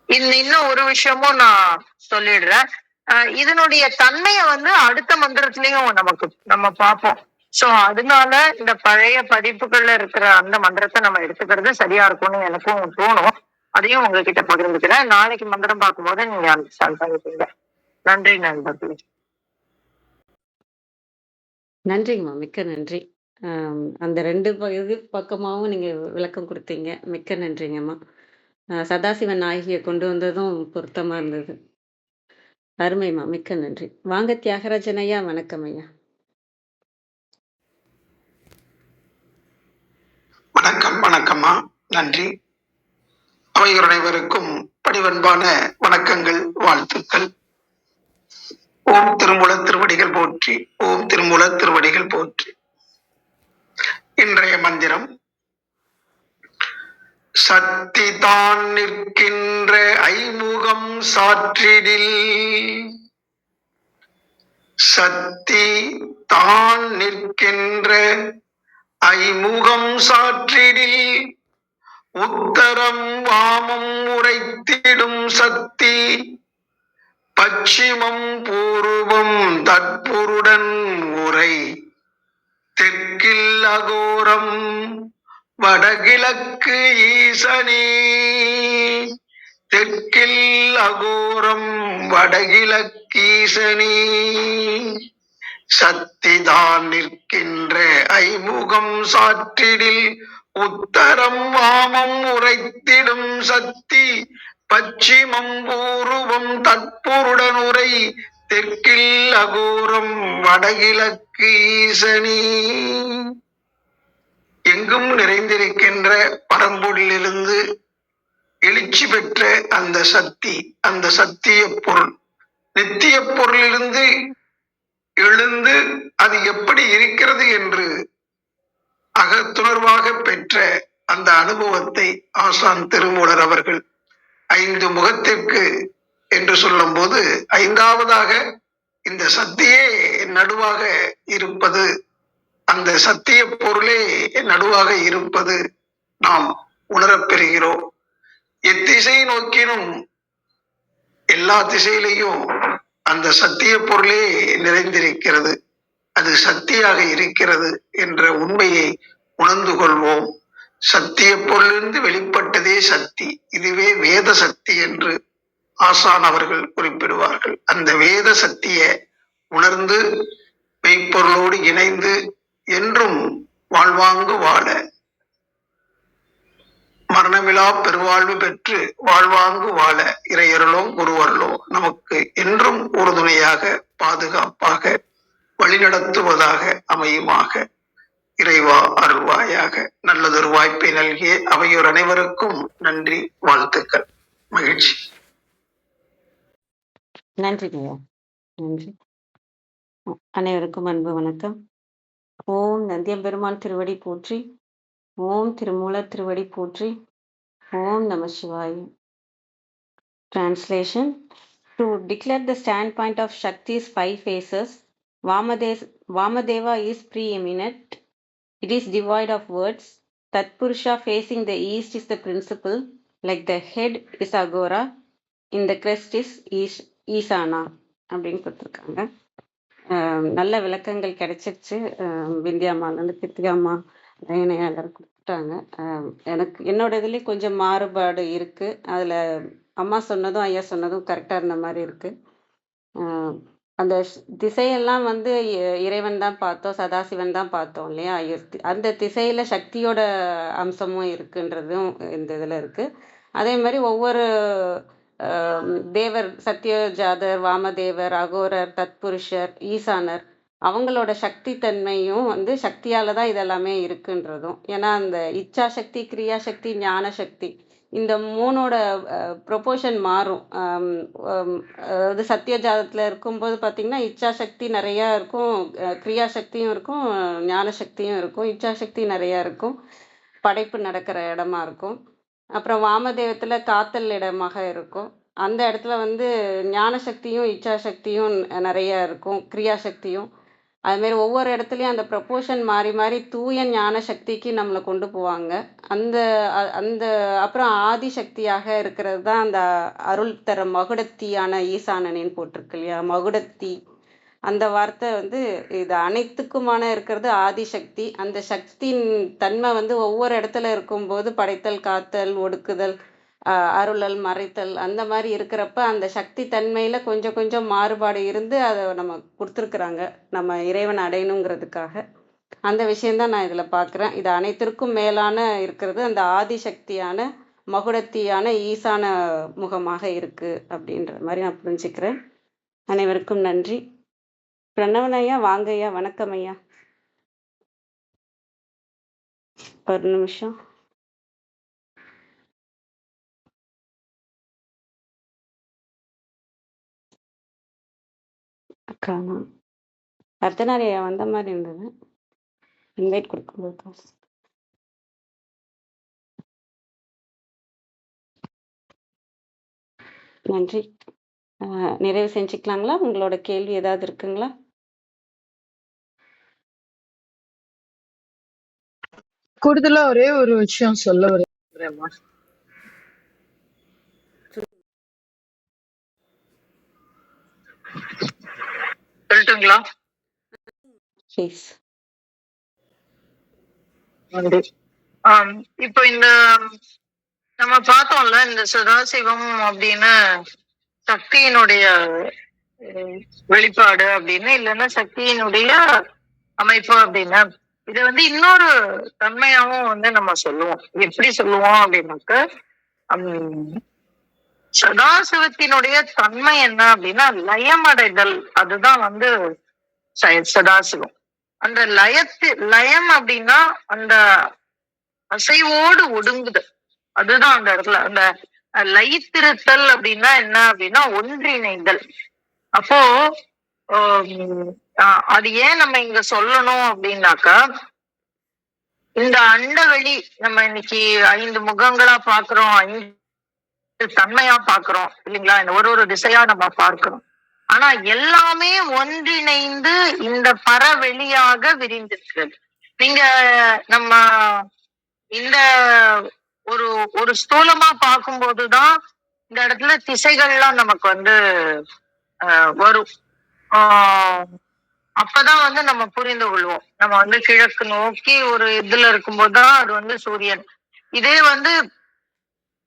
இன்னும் ஒரு விஷயமும் நான் சொல்லிடுறேன். இதனுடைய தன்மையை அடுத்த மந்திரத்திலையும் நம்ம பார்ப்போம். சோ அதனால இந்த பழைய பதிப்புகள்ல இருக்கிற அந்த மந்திரத்தை நம்ம எடுத்துக்கிறது சரியா இருக்கும்னு எனக்கும் தோணும். அதையும் உங்ககிட்ட பகிர்ந்துக்கிறேன். நாளைக்கு மந்திரம் பார்க்கும்போது நீங்க அண்டர்ஸ்டாண்ட் பண்ணிப்பீங்க. நன்றி நண்பர்களே. நன்றிங்கம்மா, மிக்க நன்றி. அந்த 2 இது பக்கமாகவும் நீங்க விளக்கம் கொடுத்தீங்க. மிக்க நன்றிங்கம்மா. சதாசிவ நாயகியை கொண்டு வந்ததும் பொருத்தமா இருந்தது. அருமைம்மா, மிக்க நன்றி. வாங்க தியாகராஜன் ஐயா. வணக்கம் ஐயா. வணக்கம்மா, நன்றி. அவையோர் அனைவருக்கும் பணிவன்பான வணக்கங்கள், வாழ்த்துக்கள். ஓம் திருமூல திருவடிகள் போற்றி, ஓம் திருமூல திருவடிகள் போற்றி. இன்றைய மந்திரம் சக்தி தான் நிற்கின்ற ஐமுகம் சாற்றிடில். சக்தி தான் நிற்கின்ற ஐமுகம் சாற்றிடில் உத்தரம் வாமம் உரைத்திடும் சக்தி. பச்சிமம் பூர்வம் தற்புருடன் உரை. தெற்கில் அகோரம் வடகிழக்கு ஈசனே. தெற்கில் அகோரம் வடகிழக்கீசனே. சத்திதான் நிற்கின்ற ஐமுகம் சாற்றிடில் உத்தரம் வாமம் உரைத்திடும் சக்தி பச்சிமம் பூர்வம் தற்பொருடனுரை தெற்கில் அகோரம் வடகிழக்கு ஈசனி. எங்கும் நிறைந்திருக்கின்ற பரம்பொருளிலிருந்து எழுச்சி பெற்ற அந்த சக்தி, அந்த சத்திய பொருள் நித்திய பொருளிலிருந்து எழுந்து அது எப்படி இருக்கிறது என்று அகத்துணர்வாக பெற்ற அந்த அனுபவத்தை ஆசான் திருமூலர் அவர்கள் 5 முகத்திற்கு என்று சொல்லும் போது 5வதாக இந்த சக்தியே நடுவாக இருப்பது, அந்த சத்திய பொருளே நடுவாக இருப்பது நாம் உணரப் பெறுகிறோம். எத்திசை நோக்கினும் எல்லா திசையிலையும் அந்த சத்திய பொருளே நிறைந்திருக்கிறது, அது சக்தியாக இருக்கிறது என்ற உண்மையை உணர்ந்து கொள்வோம். சத்திய பொருளிலிருந்து வெளிப்பட்டதே சக்தி, இதுவே வேத சக்தி என்று ஆசான் அவர்கள் குறிப்பிடுவார்கள். அந்த வேத சக்தியை உணர்ந்து மெய்ப்பொருளோடு இணைந்து என்றும் வாழ்வாங்கு வாழ, மரணமிலா பெருவாழ்வு பெற்று வாழ்வாங்கு வாழ இறையருளோ குருவருளோ நமக்கு என்றும் உறுதுணையாக பாதுகாப்பாக வழிநடத்துவதாக அமையுமாக. இறைவா அருள்வாயாக. நல்லதொரு வாய்ப்பை நல்கிய அவையோர் அனைவருக்கும் நன்றி, வாழ்த்துக்கள், மகிழ்ச்சி. நன்றிங்கய்யா. நன்றி. அனைவருக்கும் அன்பு வணக்கம். ஓம் நந்தியம்பெருமான் திருவடி போற்றி. ஓம் திருமூலர் திருவடி போற்றி. ஓம் நம சிவாய. Translation. To declare the standpoint of Shakti's 5 faces, Vamadeva is preeminent. It is devoid of words. Tatpurusha facing the east is the principle, like the head is Agora, in the crest is Isana அப்படின்னு கொடுத்துருக்காங்க. நல்ல விளக்கங்கள் கிடைச்சிருச்சு. விந்தியாமாலேருந்து கிருத்திகாமா நயனையா எல்லாரும் கொடுத்துட்டாங்க. என்னோட இதுலேயும் கொஞ்சம் மாறுபாடு இருக்குது. அதில் அம்மா சொன்னதும் ஐயா சொன்னதும் கரெக்டாக இருந்த மாதிரி இருக்குது. அந்த திசையெல்லாம் வந்து இறைவன் தான் பார்த்தோம், சதாசிவன் தான் பார்த்தோம் இல்லையா? அந்த திசையில் சக்தியோட அம்சமும் இருக்குன்றதும் இந்த இதில் இருக்குது. அதே மாதிரி ஒவ்வொரு தேவர், சத்யஜாதர், வாமதேவர், அகோரர், தத்புருஷர், ஈசானர், அவங்களோட சக்தி தன்மையும் வந்து சக்தியால் தான் இதெல்லாமே இருக்குன்றதும். ஏன்னா அந்த இச்சாசக்தி, கிரியாசக்தி, ஞான சக்தி, இந்த 3ஓட ப்ரொபோர்ஷன் மாறும். அது சத்யஜாதத்தில் இருக்கும்போது பார்த்திங்கன்னா இச்சாசக்தி நிறையா இருக்கும், கிரியாசக்தியும் இருக்கும், ஞான சக்தியும் இருக்கும். இச்சாசக்தி நிறையா இருக்கும், படைப்பு நடக்கிற இடமா இருக்கும். அப்புறம் வாமதேவத்தில் காத்தல் இடமாக இருக்கும். அந்த இடத்துல வந்து ஞான சக்தியும் இச்சாசக்தியும் நிறையா இருக்கும், கிரியாசக்தியும். அதுமாரி ஒவ்வொரு இடத்துலையும் அந்த ப்ரொப்போர்ஷன் மாறி மாறி தூய ஞான சக்திக்கு நம்மளை கொண்டு போவாங்க. அந்த அந்த அப்புறம் ஆதிசக்தியாக இருக்கிறது தான் அந்த அருள் தர மகுடத்தியான ஈசானனின்னு போட்டிருக்கு இல்லையா? மகுடத்தி அந்த வார்த்தை வந்து இது அனைத்துக்குமான இருக்கிறது ஆதிசக்தி. அந்த சக்தியின் தன்மை வந்து ஒவ்வொரு இடத்துல இருக்கும்போது படைத்தல், காத்தல், ஒடுக்குதல், அருளல், மறைத்தல், அந்த மாதிரி இருக்கிறப்ப அந்த சக்தி தன்மையில் கொஞ்சம் கொஞ்சம் மாறுபாடு இருந்து அதை நம்ம கொடுத்துருக்குறாங்க நம்ம இறைவனை அடையணுங்கிறதுக்காக. அந்த விஷயந்தான் நான் இதில் பார்க்குறேன். இது அனைத்திற்கும் மேலான இருக்கிறது அந்த ஆதிசக்தியான மகுடத்தியான ஈசான முகமாக இருக்குது அப்படின்ற மாதிரி நான் புரிஞ்சுக்கிறேன். அனைவருக்கும் நன்றி. பிரணவன் ஐயா வாங்க ஐயா. வணக்கம் ஐயா. ஒரு நிமிஷம். அக்கா அடுத்த நாள் ஐயா வந்த மாதிரி இருந்தது, இன்வைட் கொடுக்கும்போது. நன்றி. நிறைவு செஞ்சுக்கலாங்களா? உங்களோட கேள்வி ஏதாவது இருக்குங்களா? கூடுதலா ஒரே ஒரு விஷயம் சொல்ல விரும்புறேன்மா. சொல்லட்டுங்களா? இப்போ இந்த நம்ம பார்த்தோம்ல, இந்த சதாசிவம் அப்படின்னு சக்தியினுடைய அஹ் வெளிப்பாடு அப்படின்னு, இல்லைன்னா சக்தியினுடைய அமைப்பு அப்படின்னா, இதை வந்து இன்னொரு தன்மையாவும் வந்து நம்ம சொல்லுவோம். எப்படி சொல்லுவோம் அப்படின்னாக்க, ஹம், சதாசிவத்தினுடைய தன்மை என்ன அப்படின்னா லயமடைதல். அதுதான் வந்து சதாசிவம். அந்த லயம் அப்படின்னா அந்த அசைவோடு ஒடுங்குதல். அதுதான் அந்த இடத்துல அந்த லயித்திருத்தல் அப்படின்னா என்ன அப்படின்னா ஒன்றிணைதல். அப்போ அது ஏன் நம்ம இங்க சொல்லணும் அப்படின்னாக்கா, இந்த அண்டவெளி நம்ம இன்னைக்கு 5 முகங்களா பாக்குறோம், 5 தன்மையா பாக்குறோம் இல்லைங்களா? இந்த ஒரு திசையா நம்ம பார்க்கிறோம். ஆனா எல்லாமே ஒன்றிணைந்து இந்த பரவெளியாக விரிந்திருக்கிறது. நீங்க நம்ம இந்த ஒரு ஒரு ஸ்தூலமா பார்க்கும்போதுதான் இந்த இடத்துல திசைகள்லாம் நமக்கு வந்து வரும். அப்பதான் வந்து நம்ம புரிந்து கொள்வோம். நம்ம வந்து கிழக்கு நோக்கி ஒரு இதுல இருக்கும்போதுதான் அது வந்து சூரியன். இதே வந்து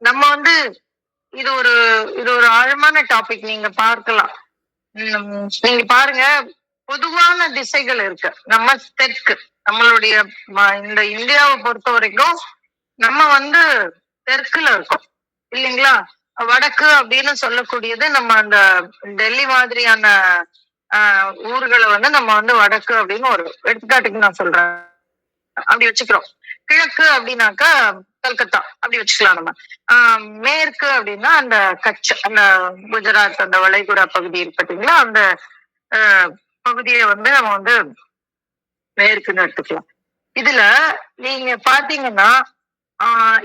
நம்ம வந்து இது ஒரு ஆழமான டாபிக், நீங்க பார்க்கலாம். நீங்க பாருங்க, பொதுவான திசைகள் இருக்கு. நம்ம தெற்கு, நம்மளுடைய இந்த இந்தியாவை பொறுத்த வரைக்கும் நம்ம வந்து தெற்குல இருக்கோம் இல்லைங்களா? வடக்கு அப்படின்னு சொல்லக்கூடியது நம்ம அந்த டெல்லி மாதிரியான ஊர்களை வந்து நம்ம வந்து வடக்கு அப்படின்னு ஒரு எடுத்துக்காட்டுக்கு நான் சொல்றேன், அப்படி வச்சுக்கிறோம். கிழக்கு அப்படின்னாக்கா கல்கத்தா அப்படி வச்சுக்கலாம் நம்ம. மேற்கு அப்படின்னா அந்த கட்ச், அந்த குஜராத், அந்த வளைகுடா பகுதி இருக்கு பார்த்தீங்களா, அந்த பகுதியை வந்து நம்ம வந்து மேற்குன்னு எடுத்துக்கலாம். இதுல நீங்க பாத்தீங்கன்னா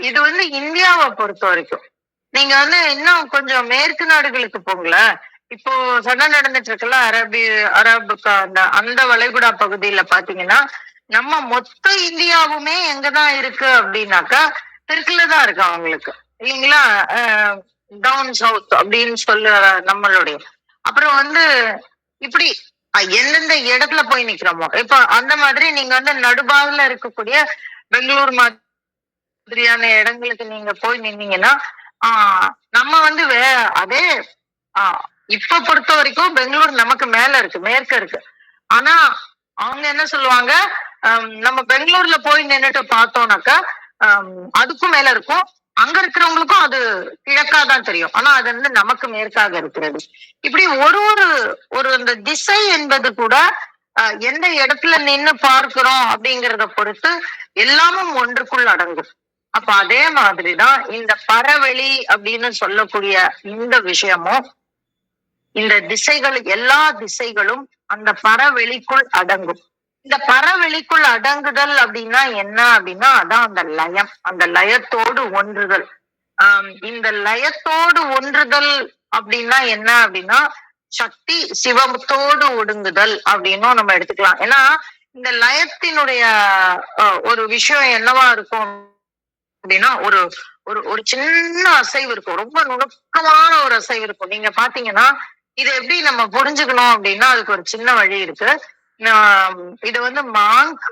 இது வந்து இந்தியாவை பொறுத்த வரைக்கும். நீங்க வந்து இன்னும் கொஞ்சம் மேற்கு நாடுகளுக்கு போங்கல. இப்போ சண்டை நடந்துட்டு இருக்குல்ல அரபுக்கு அந்த வளைகுடா பகுதியில பாத்தீங்கன்னா, நம்ம மொத்த இந்தியாவுமே எங்கதான் இருக்கு அப்படின்னாக்கா தெற்குலதான் இருக்கு அவங்களுக்கு இல்லைங்களா? டவுன் சவுத் அப்படின்னு சொல்ல நம்மளுடைய. அப்புறம் வந்து இப்படி எந்தெந்த இடத்துல போய் நிக்கிறோமோ, இப்ப அந்த மாதிரி நீங்க வந்து நடுபாகுல இருக்கக்கூடிய பெங்களூர் மாதிரியான இடங்களுக்கு நீங்க போய் நின்னீங்கன்னா நம்ம வந்து அதே இப்ப பொறுத்த வரைக்கும் பெங்களூர் நமக்கு மேல இருக்கு, மேற்க இருக்கு. ஆனா அவங்க என்ன சொல்லுவாங்க, நம்ம பெங்களூர்ல போய் நின்னுட்டு பார்த்தோம்னாக்கா அதுக்கும் மேல இருக்கும், அங்க இருக்கிறவங்களுக்கும் அது கிழக்காதான் தெரியும், ஆனா அது வந்து நமக்கு மேற்காக இருக்கிறது. இப்படி ஒரு அந்த திசை என்பது கூட எந்த இடத்துல நின்னு பார்க்கிறோம் அப்படிங்கிறத பொறுத்து எல்லாமும் ஒன்றுக்குள் அடங்கும். அப்ப அதே மாதிரிதான் இந்த பரவெளி அப்படின்னு சொல்லக்கூடிய இந்த விஷயமும், இந்த திசைகள், எல்லா திசைகளும் அந்த பரவெளிக்குள் அடங்கும். இந்த பரவெளிக்குள் அடங்குதல் அப்படின்னா என்ன அப்படின்னா அதான் அந்த லயம், அந்த லயத்தோடு ஒன்றுதல். இந்த லயத்தோடு ஒன்றுதல் அப்படின்னா என்ன அப்படின்னா சக்தி சிவத்தோடு ஒடுங்குதல் அப்படின்னும் நம்ம எடுத்துக்கலாம். ஏன்னா இந்த லயத்தினுடைய ஒரு விஷயம் என்னவா இருக்கும் அப்படின்னா ஒரு ஒரு ஒரு சின்ன அசைவு இருக்கும், ரொம்ப நுணுக்கமான ஒரு அசைவு இருக்கும். நீங்க பாத்தீங்கன்னா இதை எப்படி நம்ம புரிஞ்சுக்கணும் அப்படின்னா அதுக்கு ஒரு சின்ன வழி இருக்கு. இது வந்து மாங்க்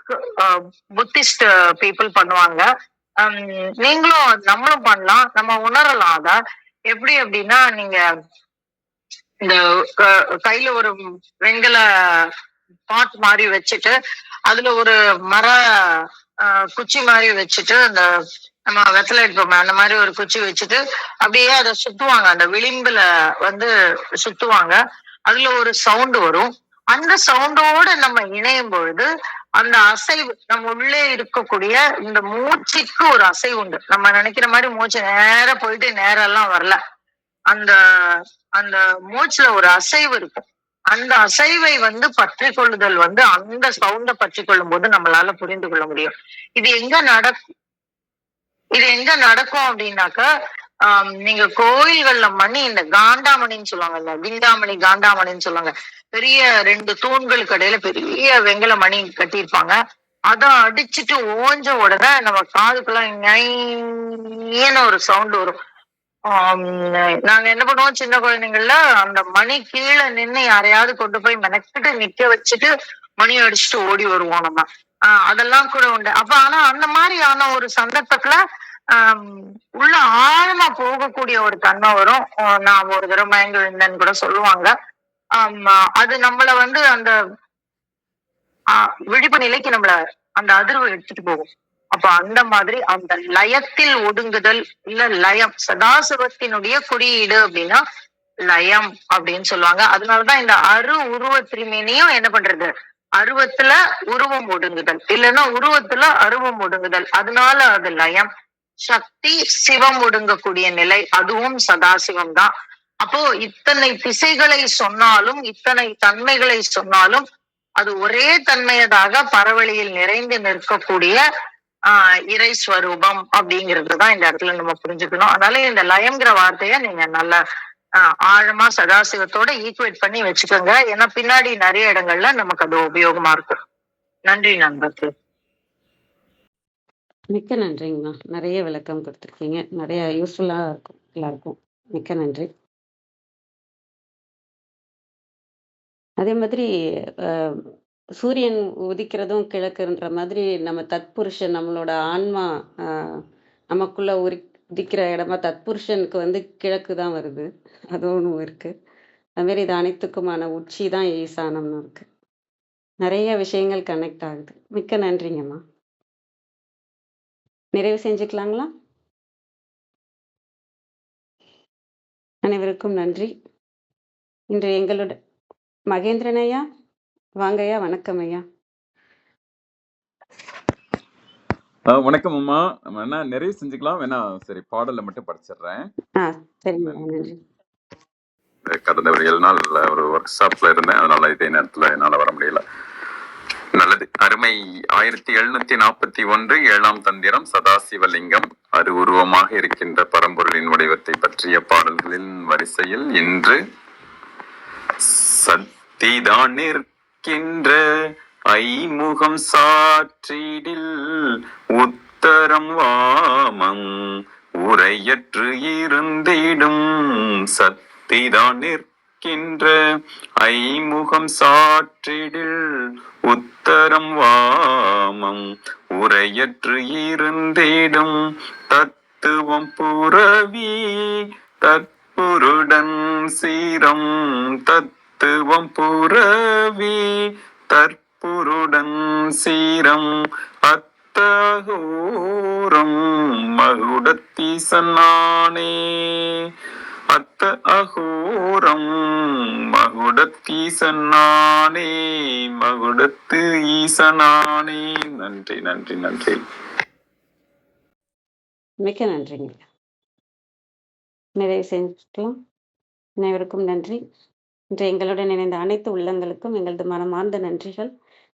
புத்திஸ்ட் பீப்புள் பண்ணுவாங்க. நீங்களும் நம்மளும் பண்ணலாம், நம்ம உணரலாம். அத எப்படி அப்படின்னா, நீங்க இந்த கையில ஒரு வெண்கல பாட் மாதிரி வச்சுட்டு அதுல ஒரு மர குச்சி மாதிரி வச்சுட்டு, அந்த நம்ம வெத்தலை எடுப்போமே அந்த மாதிரி ஒரு குச்சி வச்சுட்டு அப்படியே அதை சுத்துவாங்க, அந்த விளிம்புல வந்து சுத்துவாங்க. அதுல ஒரு சவுண்டு வரும். அந்த சவுண்டோட நம்ம இணையும் பொழுது அந்த அசைவு, நம்ம உள்ளே இருக்கக்கூடிய இந்த மூச்சுக்கு ஒரு அசைவு உண்டு. நம்ம நினைக்கிற மாதிரி மூச்சு நேர போயிட்டு நேரம் எல்லாம் வரல. அந்த அந்த மூச்சுல ஒரு அசைவு இருக்கும். அந்த அசைவை வந்து பற்றி கொள்ளுதல் வந்து அந்த சவுண்ட பற்றி கொள்ளும் போது நம்மளால புரிந்து கொள்ள முடியும். இது எங்க நடக்கும் அப்படின்னாக்கா, நீங்க கோயில்கள்ல மணி, இந்த காண்டாமணின்னு சொல்லுவாங்க, இந்த விண்டாமணி காண்டாமணின்னு சொல்லுவாங்க, பெரிய 2 தூண்களுக்கு இடையில பெரிய வெங்கல மணி கட்டியிருப்பாங்க. அத அடிச்சுட்டு ஓஞ்ச உடனே நம்ம காதுக்குள்ள ஒரு சவுண்ட் வரும். நாங்க என்ன பண்ணுவோம் சின்ன குழந்தைங்கள்ல, அந்த மணி கீழே நின்று யாரையாவது கொண்டு போய் மெனக்கிட்டு நிக்க வச்சுட்டு மணி அடிச்சுட்டு ஓடி வருவோம் நம்ம. அதெல்லாம் கூட உண்டு. அப்ப ஆனா அந்த மாதிரியான ஒரு சந்தர்ப்பத்துல உள்ள ஆழமா போகக்கூடிய ஒரு தன்மை வரும். நான் ஒரு தடவை மயங்கி விழுந்தேன்னு கூட சொல்லுவாங்க. ஆமா. அது நம்மள வந்து அந்த விழிப்பு நிலைக்கு நம்மள அந்த அதிர்வு எடுத்துட்டு போகும். அப்ப அந்த மாதிரி அந்த லயத்தில் ஒடுங்குதல், இல்ல லயம் சதாசிவத்தினுடைய குறியீடு அப்படின்னா லயம் அப்படின்னு சொல்லுவாங்க. அதனாலதான் இந்த உருவ திருமேனியும் என்ன பண்றது? அருவத்துல உருவம் ஒடுங்குதல். இல்லைன்னா உருவத்துல அருவம் ஒடுங்குதல். அதனால அது லயம். சக்தி சிவம் ஒடுங்கக்கூடிய நிலை. அதுவும் சதாசிவம் தான். அப்போ இத்தனை திசைகளை சொன்னாலும், இத்தனை தன்மைகளை சொன்னாலும், அது ஒரே தன்மையதாக பரவெளியில் நிறைந்து நிற்கக்கூடிய இறை ஸ்வரூபம் அப்படிங்கிறதுதான் இந்த இடத்துல நம்ம புரிஞ்சுக்கணும். அதனால இந்த லயம்ங்கிற வார்த்தைய நீங்க நல்ல ஆழமா சதாசிவத்தோட ஈக்குவேட் பண்ணி வச்சுக்கோங்க. ஏன்னா பின்னாடி நிறைய இடங்கள்ல நமக்கு அது உபயோகமா இருக்கும். நன்றி நண்பர்களே. மிக்க நன்றிங்கம்மா. நிறைய விளக்கம் கொடுத்துருக்கீங்க. நிறைய யூஸ்ஃபுல்லா இருக்கும் எல்லாருக்கும். மிக்க நன்றி. அதே மாதிரி சூரியன் உதிக்கிறதும் கிழக்குன்ற மாதிரி நம்ம தத்புருஷன் நம்மளோட ஆன்மா நமக்குள்ள உதிக்கிற இடமா தத்புருஷனுக்கு வந்து கிழக்கு தான் வருது. அது ஒன்று இருக்கு. அதுமாரி இது அனைத்துக்குமான உச்சி தான் ஈசானம்னு இருக்கு. நிறைய விஷயங்கள் கனெக்ட் ஆகுது. மிக்க நன்றிங்கம்மா. நிறைவு செஞ்சுக்கலாங்களா? அனைவருக்கும் நன்றி. இன்று எங்களோட மகேந்திரன் ஐயா வாங்க ஐயா. வணக்கம் ஐயா. வணக்கம் அம்மா. வேணா நிறைய செஞ்சுக்கலாம். வேணா சரி பாடலை மட்டும் படிச்சிடுறேன். சரிங்க. நன்றி. கடந்த ஒரு 7 நாள் ஒரு ஒர்க் ஷாப்ல இருந்தேன். அதனால இதே நேரத்துல என்னால வர முடியல. நல்லது. அருமை 1741 7ஆம் தந்திரம் சதாசிவலிங்கம் உருவமாக இருக்கின்ற பரம்பொருளின் வடிவத்தை பற்றிய பாடல்களின் வரிசையில் இன்று சத்திதான் நிற்கின்ற ஐமுகம் சாற்றிடில் உத்தரம் வாமம் உரையற்று இருந்திடும் சத்திதான் நிற்கின்ற ஐமுகம் சாற்றிடில் உத்தரம் வாமம் உரையற்று இருந்திடும் தத்துவம் புரவி தற்புருடன் சீரம் தத்துவம் புரவி தற்புருடன் சீரம் அத்தகோரம் மகுடத்தீசனானே அகோரம் மகுடத்தீசனானே மகுடத்து ஈசனானே. நன்றி நன்றி நன்றி. மிக்க நன்றிங்க. நிறைவு செஞ்சுக்கலாம். அனைவருக்கும் நன்றி. இன்று எங்களுடன் இணைந்த அனைத்து உள்ளங்களுக்கும் எங்களது மனமார்ந்த நன்றிகள்.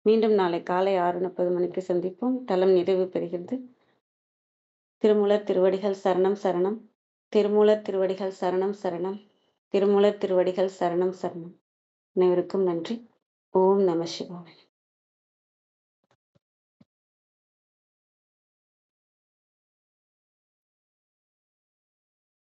மீண்டும் நாளை காலை 6:30 மணிக்கு சந்திப்போம். தலம் நிறைவு பெறுகிறது. திருமூலர் திருவடிகள் சரணம் சரணம். திருமூலர் திருவடிகள் சரணம் சரணம். திருமூலர் திருவடிகள் சரணம் சரணம். அனைவருக்கும் நன்றி. ஓம் நம சிவாய.